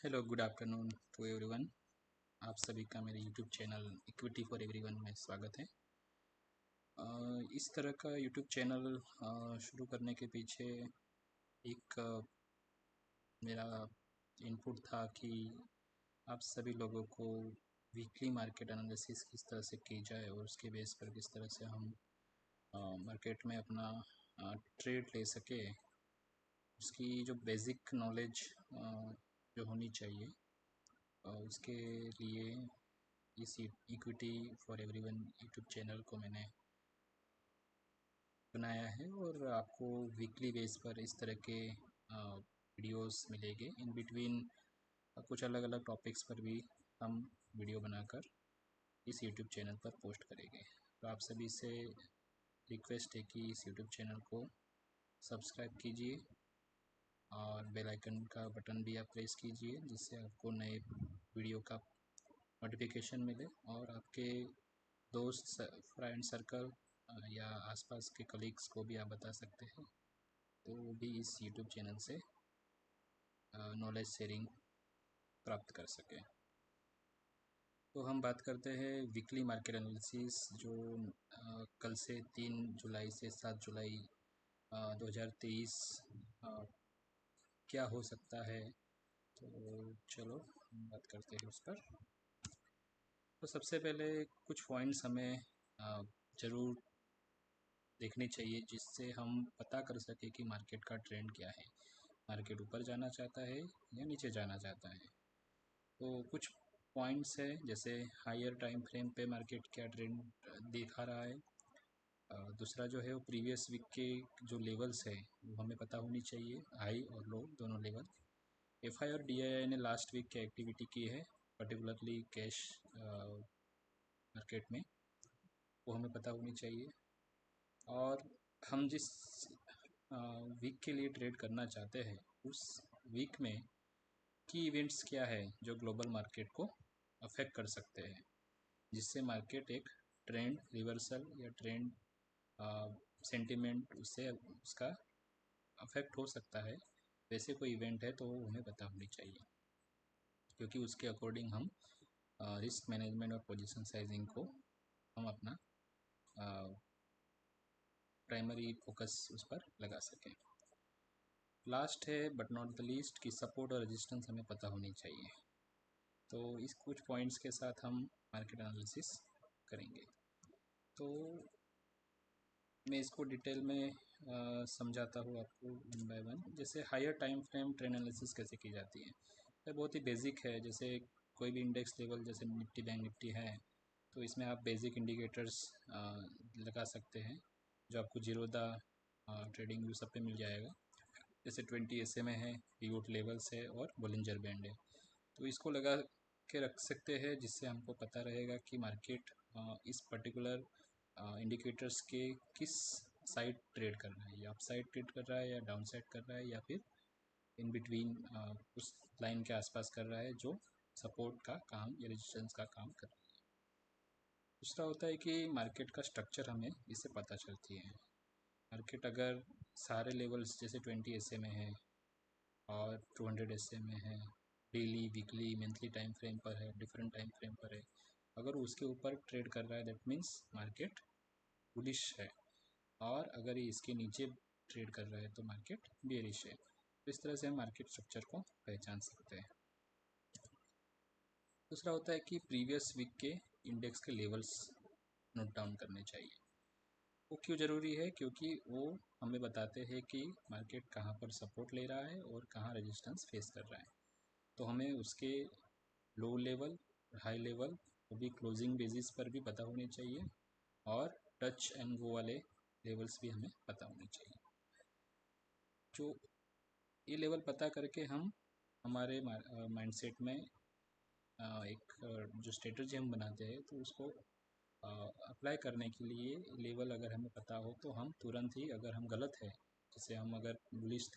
Hello, good afternoon to everyone. आप सभी का मेरे YouTube channel equity for everyone में स्वागत है। इस तरह का यूट्यूब चैनल शुरू करने के पीछे एक मेरा इनपुट था कि आप सभी लोगों को वीकली मार्केट एनालिसिस किस तरह से की जाए और उसके बेस पर किस तरह से हम मार्केट में अपना ट्रेड ले सके, उसकी जो बेसिक नॉलेज जो होनी चाहिए, उसके लिए इस equity for everyone YouTube channel को मैंने बनाया है और आपको वीकली बेस पर इस तरह के वीडियोस मिलेंगे। इन बिटवीन कुछ अलग अलग टॉपिक्स पर भी हम वीडियो बनाकर इस यूट्यूब चैनल पर पोस्ट करेंगे। तो आप सभी से रिक्वेस्ट है कि इस यूट्यूब चैनल को सब्सक्राइब कीजिए और बेल आइकन का बटन भी आप प्रेस कीजिए, जिससे आपको नए वीडियो का नोटिफिकेशन मिले और आपके दोस्त, फ्रेंड सर्कल या आसपास के कलीग्स को भी आप बता सकते हैं, तो वो भी इस यूट्यूब चैनल से नॉलेज शेयरिंग प्राप्त कर सकें। तो हम बात करते हैं वीकली मार्केट एनालिसिस, जो कल से 3 जुलाई से 7 जुलाई 2023 क्या हो सकता है। तो चलो हम बात करते हैं उस पर। तो सबसे पहले कुछ पॉइंट्स हमें ज़रूर देखनी चाहिए, जिससे हम पता कर सके कि मार्केट का ट्रेंड क्या है, मार्केट ऊपर जाना चाहता है या नीचे जाना चाहता है। तो कुछ पॉइंट्स है, जैसे हायर टाइम फ्रेम पे मार्केट क्या ट्रेंड दिखा रहा है। दूसरा जो है वो प्रीवियस वीक के जो लेवल्स है वो हमें पता होनी चाहिए, हाई और लो दोनों लेवल। एफआई और डीआईआई ने लास्ट वीक क्या एक्टिविटी की है, पर्टिकुलरली कैश मार्केट में, वो हमें पता होनी चाहिए। और हम जिस वीक के लिए ट्रेड करना चाहते हैं, उस वीक में की इवेंट्स क्या है जो ग्लोबल मार्केट को अफेक्ट कर सकते हैं, जिससे मार्केट एक ट्रेंड रिवर्सल या ट्रेंड सेंटिमेंट उससे उसका अफेक्ट हो सकता है। वैसे कोई इवेंट है तो वो हमें पता होनी चाहिए, क्योंकि उसके अकॉर्डिंग हम रिस्क मैनेजमेंट और पोजीशन साइजिंग को हम अपना प्राइमरी फोकस उस पर लगा सकें। लास्ट है बट नॉट द लीस्ट कि सपोर्ट और रेजिस्टेंस हमें पता होनी चाहिए। तो इस कुछ पॉइंट्स के साथ हम मार्केट एनालिसिस करेंगे। तो मैं इसको डिटेल में समझाता हूँ आपको वन बाय वन। जैसे higher time frame trend analysis कैसे की जाती है, ये बहुत ही बेसिक है। जैसे कोई भी इंडेक्स लेवल, जैसे निफ्टी, बैंक निफ्टी है, तो इसमें आप बेसिक इंडिकेटर्स लगा सकते हैं, जो आपको जीरोधा ट्रेडिंग व्यू सब पे मिल जाएगा। जैसे 20 SMA है, पिवोट लेवल्स है और बोलिंजर बैंड है। तो इसको लगा के रख सकते हैं, जिससे हमको पता रहेगा कि मार्केट इस पर्टिकुलर इंडिकेटर्स के किस साइड ट्रेड कर रहा है, या अप साइड ट्रेड कर रहा है या डाउन साइड कर रहा है, या फिर इन बिटवीन उस लाइन के आसपास कर रहा है जो सपोर्ट का काम या रेजिस्टेंस का काम कर रहा है। दूसरा होता है कि मार्केट का स्ट्रक्चर हमें इससे पता चलती है। मार्केट अगर सारे लेवल्स जैसे 20 SMA है और 200 SMA है, daily, weekly, monthly time frame पर है, डिफरेंट टाइम फ्रेम पर है, अगर उसके ऊपर ट्रेड कर रहा है, दैट मीन्स मार्केट बुलिश है। और अगर ये इसके नीचे ट्रेड कर रहा है तो मार्केट बेरिश है। तो इस तरह से हम मार्केट स्ट्रक्चर को पहचान सकते हैं। दूसरा होता है कि प्रीवियस वीक के इंडेक्स के लेवल्स नोट डाउन करने चाहिए। वो क्यों ज़रूरी है? क्योंकि वो हमें बताते हैं कि मार्केट कहाँ पर सपोर्ट ले रहा है और कहाँ रेजिस्टेंस फेस कर रहा है। तो हमें उसके लो लेवल, हाई लेवल, वो भी क्लोजिंग बेसिस पर भी पता होने चाहिए, और टच एंड गो वाले लेवल्स भी हमें पता होने चाहिए। जो ये लेवल पता करके हम हमारे माइंडसेट में एक जो स्ट्रेटजी हम बनाते हैं, तो उसको अप्लाई करने के लिए लेवल अगर हमें पता हो तो हम तुरंत ही, अगर हम गलत है, जैसे हम अगर बुलिश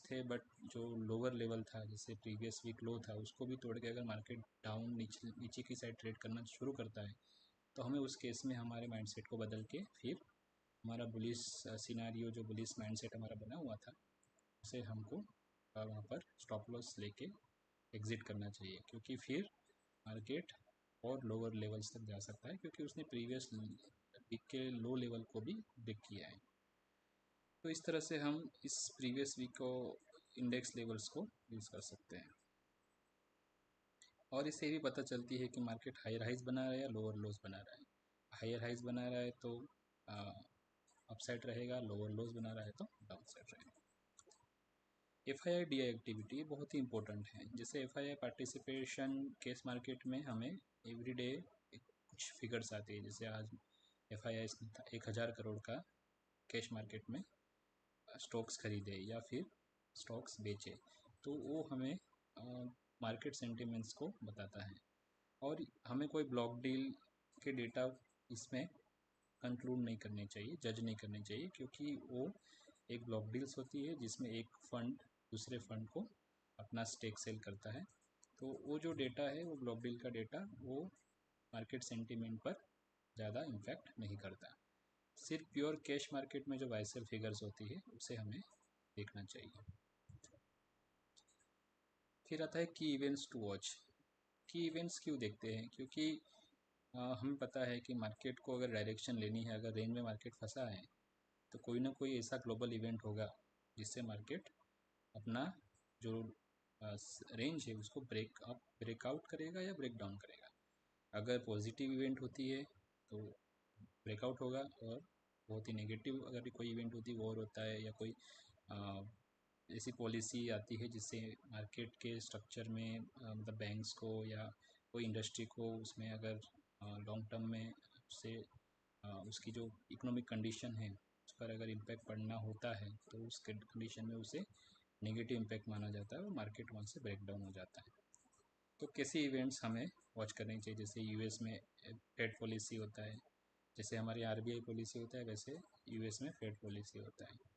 थे बट जो लोअर लेवल था, जैसे प्रीवियस वीक लो था, उसको भी तोड़ के अगर मार्केट डाउन नीचे की साइड ट्रेड करना शुरू करता है, तो हमें उस केस में हमारे माइंडसेट को बदल के फिर हमारा बुलिश सिनारियो, जो बुलिश माइंडसेट हमारा बना हुआ था, उसे हमको वहाँ पर स्टॉप लॉस लेके एग्ज़िट करना चाहिए, क्योंकि फिर मार्केट और लोअर लेवल्स तक जा सकता है, क्योंकि उसने प्रीवियस वीक के लो लेवल को भी ब्रेक किया है। तो इस तरह से हम इस प्रीवियस वीक को इंडेक्स लेवल्स को यूज़ कर सकते हैं, और इससे भी पता चलती है कि मार्केट हायर हाइज बना रहा है या लोअर लोज बना रहा है। हायर हाइज बना रहा है तो अपसाइड रहेगा, लोअर लोज बना रहा है तो डाउन साइड रहेगा। FII DI एक्टिविटी बहुत ही इंपॉर्टेंट है। जैसे FII पार्टिसिपेशन केस मार्केट में हमें एवरीडे कुछ फिगर्स आती है। जैसे आज FII 1000 करोड़ का कैश मार्केट में स्टॉक्स खरीदे या फिर स्टॉक्स बेचे, तो वो हमें मार्केट सेंटिमेंट्स को बताता है। और हमें कोई ब्लॉक डील के डेटा इसमें कंक्लूड नहीं करने चाहिए, जज नहीं करने चाहिए, क्योंकि वो एक ब्लॉक डील्स होती है जिसमें एक फंड दूसरे फंड को अपना स्टेक सेल करता है। तो वो जो डेटा है, वो ब्लॉक डील का डेटा, वो मार्केट सेंटीमेंट पर ज़्यादा इम्पैक्ट नहीं करता। सिर्फ प्योर कैश मार्केट में जो वाइसल फिगर्स होती है उसे हमें देखना चाहिए। फिर आता है की इवेंट्स टू वॉच। की इवेंट्स क्यों देखते हैं? क्योंकि हमें पता है कि मार्केट को अगर डायरेक्शन लेनी है, अगर रेंज में मार्केट फंसा है, तो कोई ना कोई ऐसा ग्लोबल इवेंट होगा जिससे मार्केट अपना जो रेंज है उसको ब्रेकआउट करेगा या ब्रेक डाउन करेगा। अगर पॉजिटिव इवेंट होती है तो ब्रेकआउट होगा, और बहुत ही नेगेटिव अगर कोई इवेंट होती है, वॉर होता है या कोई ऐसी पॉलिसी आती है जिससे मार्केट के स्ट्रक्चर में मतलब बैंक्स को या कोई इंडस्ट्री को उसमें अगर लॉन्ग टर्म में उससे उसकी जो इकोनॉमिक कंडीशन है उस पर अगर इम्पैक्ट पड़ना होता है, तो उस कंडीशन में उसे नेगेटिव इम्पैक्ट माना जाता है और मार्केट वहाँ से ब्रेक डाउन हो जाता है। तो कैसे इवेंट्स हमें वॉच करने चाहिए? जैसे यूएस में फेड पॉलिसी होता है, जैसे हमारी आरबीआई पॉलिसी होता है, वैसे यूएस में फेड पॉलिसी होता है।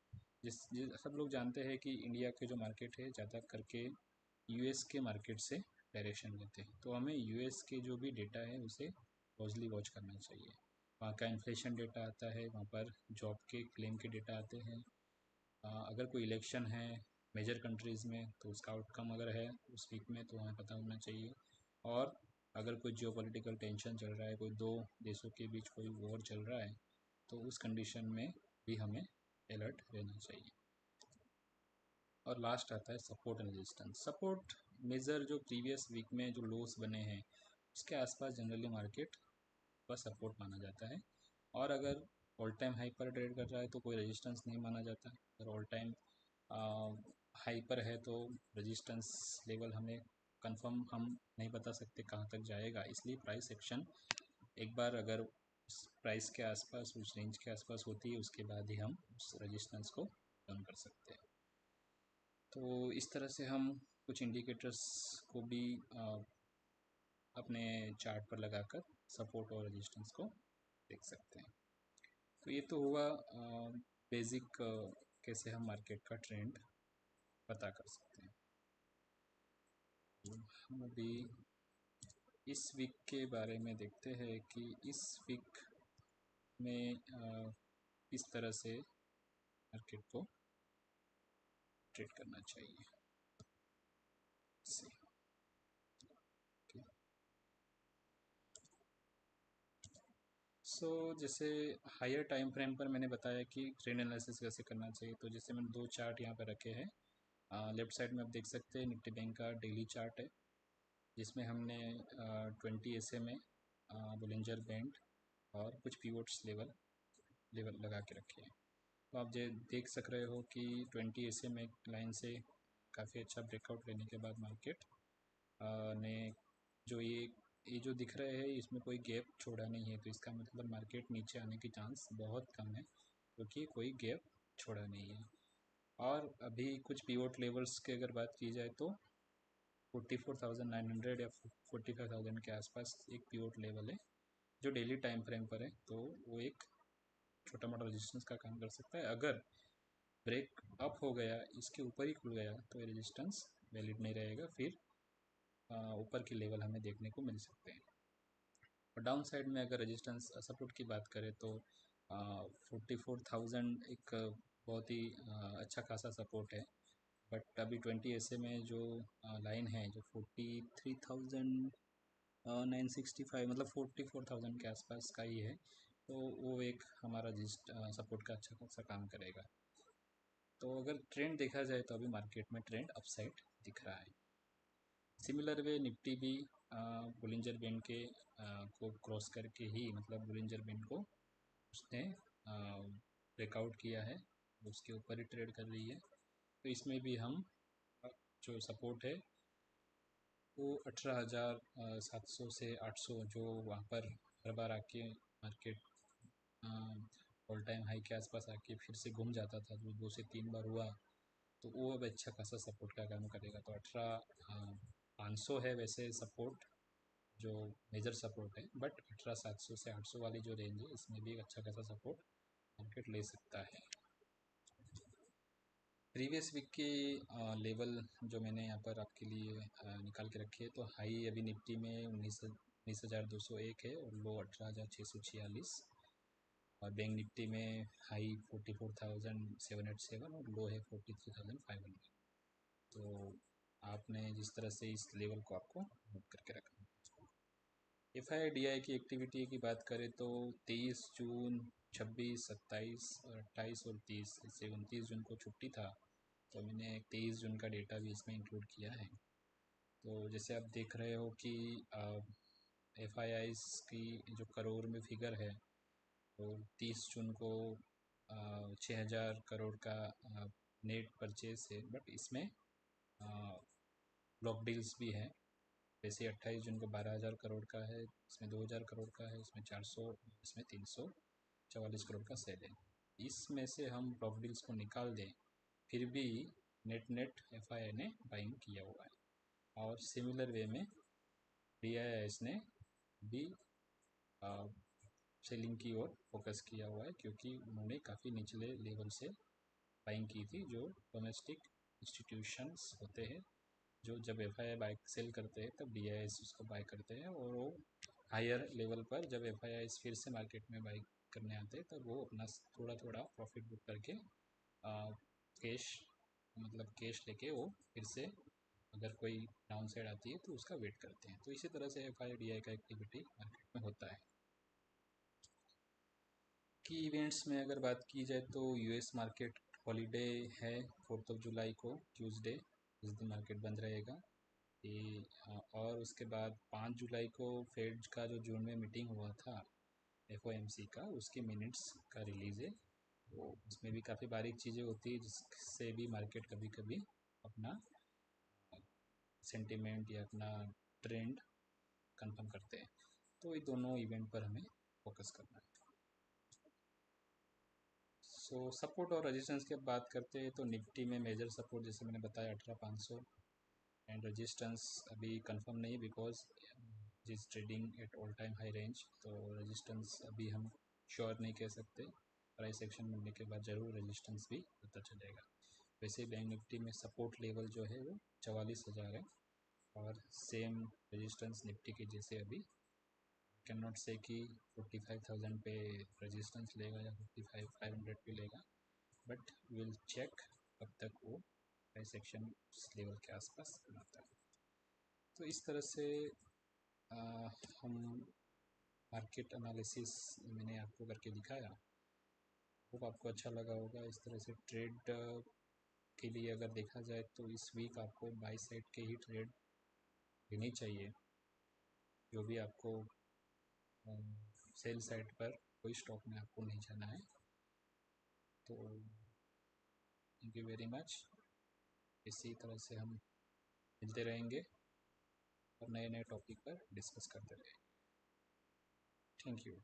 सब लोग जानते हैं कि इंडिया के जो मार्केट है ज़्यादा करके यूएस के मार्केट से डायरेक्शन लेते हैं, तो हमें यूएस के जो भी डेटा है उसे क्लोजली वॉच करना चाहिए। वहाँ का इन्फ्लेशन डेटा आता है, वहाँ पर जॉब के क्लेम के डेटा आते हैं। अगर कोई इलेक्शन है मेजर कंट्रीज़ में, तो उसका आउटकम अगर है उस वीक में, तो हमें पता होना चाहिए। और अगर कोई जियोपॉलिटिकल टेंशन चल रहा है, कोई दो देशों के बीच कोई वॉर चल रहा है, तो उस कंडीशन में भी हमें अलर्ट रहना चाहिए। और लास्ट आता है support and resistance. Support major जो प्रीवियस वीक में जो लोस बने हैं उसके आसपास जनरली मार्केट का सपोर्ट माना जाता है। और अगर ऑल टाइम हाई पर ट्रेड कर रहा है तो कोई रेजिस्टेंस नहीं माना जाता। अगर ऑल टाइम हाई पर है तो रेजिस्टेंस लेवल हमें कंफर्म हम नहीं बता सकते कहाँ तक जाएगा, इसलिए प्राइस एक्शन एक बार अगर उस प्राइस के आसपास, उस रेंज के आसपास होती है, उसके बाद ही हम उस रेजिस्टेंस को डन कर सकते हैं। तो इस तरह से हम कुछ इंडिकेटर्स को भी अपने चार्ट पर लगाकर सपोर्ट और रेजिस्टेंस को देख सकते हैं। तो ये तो हुआ बेसिक कैसे हम मार्केट का ट्रेंड पता कर सकते हैं। हम अभी इस वीक के बारे में देखते हैं कि इस वीक में किस तरह से मार्केट को ट्रेड करना चाहिए। जैसे हायर टाइम फ्रेम पर मैंने बताया कि ट्रेंड एनालिसिस कैसे करना चाहिए। तो जैसे मैंने दो चार्ट यहाँ पर रखे हैं। लेफ्ट साइड में आप देख सकते हैं निफ्टी बैंक का डेली चार्ट है, जिसमें हमने 20 एसए में बोलिंजर बैंड और कुछ पीवोट्स लेवल लगा के रखे हैं। तो आप देख सक रहे हो कि 20 एसए में लाइन से काफ़ी अच्छा ब्रेकआउट लेने के बाद मार्केट ने जो ये जो दिख रहे हैं इसमें कोई गैप छोड़ा नहीं है, तो इसका मतलब मार्केट नीचे आने की चांस बहुत कम है, क्योंकि कोई गैप छोड़ा नहीं है। और अभी कुछ पीवोट लेवल्स की अगर बात की जाए तो 44,900 या 45,000 के आसपास एक पीवोट लेवल है जो डेली टाइम फ्रेम पर है, तो वो एक छोटा मोटा रेजिस्टेंस का काम कर सकता है। अगर ब्रेक अप हो गया, इसके ऊपर ही खुल गया, तो ये रेजिस्टेंस वैलिड नहीं रहेगा, फिर ऊपर के लेवल हमें देखने को मिल सकते हैं। और डाउन साइड में अगर रेजिस्टेंस सपोर्ट की बात करें तो 44,000 एक बहुत ही अच्छा खासा सपोर्ट है, बट अभी 20 ऐसे में जो लाइन है जो 43,965 मतलब 44,000 के आसपास का ही है, तो वो एक हमारा जिस्ट सपोर्ट का अच्छा खासा काम करेगा। तो अगर ट्रेंड देखा जाए तो अभी मार्केट में ट्रेंड अपसाइड दिख रहा है। सिमिलर वे निफ्टी भी बुलिंजर बैंड के को क्रॉस करके ही मतलब बुलिंजर बैंड को उसने ब्रेकआउट किया है, उसके ऊपर ही ट्रेड कर रही है। तो इसमें भी हम जो सपोर्ट है वो 18,700 से 800 जो वहाँ पर हर बार आके मार्केट ऑल टाइम हाई के आसपास आके फिर से घूम जाता था, जो 2 से 3 बार हुआ, तो वो अब अच्छा खासा सपोर्ट का काम करेगा। तो 18,500 है वैसे सपोर्ट, जो मेजर सपोर्ट है, बट 18,700 से 800 वाली जो रेंज है इसमें भी एक अच्छा खासा सपोर्ट मार्केट ले सकता है। प्रीवियस वीक के लेवल जो मैंने यहाँ पर आपके लिए निकाल के रखे है, तो हाई अभी निफ्टी में 19,201 है और लो 18,646, और बैंक निफ्टी में हाई 44,787 और लो है 43,500। तो आपने जिस तरह से इस लेवल को आपको नोट करके रखना। एफ आई डी आई की एक्टिविटी की बात करें तो 23 जून, 26, 27 और 28 और 30 से 29 जून को छुट्टी था, तो मैंने 23 जून का डेटा भी इसमें इंक्लूड किया है। तो जैसे आप देख रहे हो कि एफ आई आईज़ की जो करोड़ में फिगर है, तो 30 जून को 6,000 करोड़ का नेट परचेज है, बट इसमें ब्लॉक डील्स भी है। वैसे 28 जून को 12,000 करोड़ का है, इसमें 2,000 करोड़ का है, इसमें 400, इसमें 344 करोड़ का सेल है। इसमें से हम ब्लॉक डील्स को निकाल दें, फिर भी नेट नेट एफ आई आई ने बाइंग किया हुआ है। और सिमिलर वे में डी आई एस ने भी सेलिंग की ओर फोकस किया हुआ है, क्योंकि उन्होंने काफ़ी निचले लेवल से बाइंग की थी। जो डोमेस्टिक इंस्टीट्यूशंस होते हैं, जो जब F I I buy sell करते हैं तब डी आई एस उसको बाय करते हैं, और वो हायर लेवल पर जब एफ आई आई फिर से मार्केट में बाई करने आते हैं तब वो अपना थोड़ा थोड़ा प्रॉफिट बुक करके कैश मतलब कैश लेके वो फिर से अगर कोई डाउन साइड आती है तो उसका वेट करते हैं। तो इसी तरह से एफ आई डी आई का एक्टिविटी मार्केट में होता है। की इवेंट्स में अगर बात की जाए तो यूएस मार्केट हॉलीडे है 4 जुलाई को, ट्यूसडे, इस दिन मार्केट बंद रहेगा। और उसके बाद 5 जुलाई को फेड का जो जून में मीटिंग हुआ था एफओएमसी का, उसके मिनट्स का रिलीज़ है। तो उसमें भी काफ़ी बारीक चीज़ें होती है जिससे भी मार्केट कभी कभी अपना सेंटिमेंट या अपना ट्रेंड कंफर्म करते हैं। तो ये दोनों इवेंट पर हमें फोकस करना है। सो सपोर्ट और रेजिस्टेंस की बात करते हैं तो निफ्टी में मेजर सपोर्ट जैसे मैंने बताया 18,500, एंड रेजिस्टेंस अभी कंफर्म नहीं, बिकॉज जिस trading at all time high range, तो रेजिस्टेंस अभी हम श्योर नहीं कह सकते। प्राइस एक्शन मिलने के बाद ज़रूर रेजिस्टेंस भी पता चलेगा। वैसे बैंक निफ्टी में सपोर्ट लेवल जो है वो 44,000 है, और सेम रेजिस्टेंस निफ्टी के जैसे अभी कैन नॉट से कि 45,000 पे रेजिस्टेंस लेगा या 55,500 पे लेगा, बट विल चेक कब तक वो प्राइस एक्शन उस लेवल के आसपास बनाता है। तो इस तरह से हम मार्केट एनालिसिस मैंने आपको करके दिखाया। होप आपको अच्छा लगा होगा। इस तरह से ट्रेड के लिए अगर देखा जाए तो इस वीक आपको बाई साइड के ही ट्रेड लेनी चाहिए। जो भी आपको सेल साइड पर कोई स्टॉक में आपको नहीं जाना है। तो थैंक यू वेरी मच। इसी तरह से हम मिलते रहेंगे और नए नए टॉपिक पर डिस्कस करते रहेंगे। Thank you.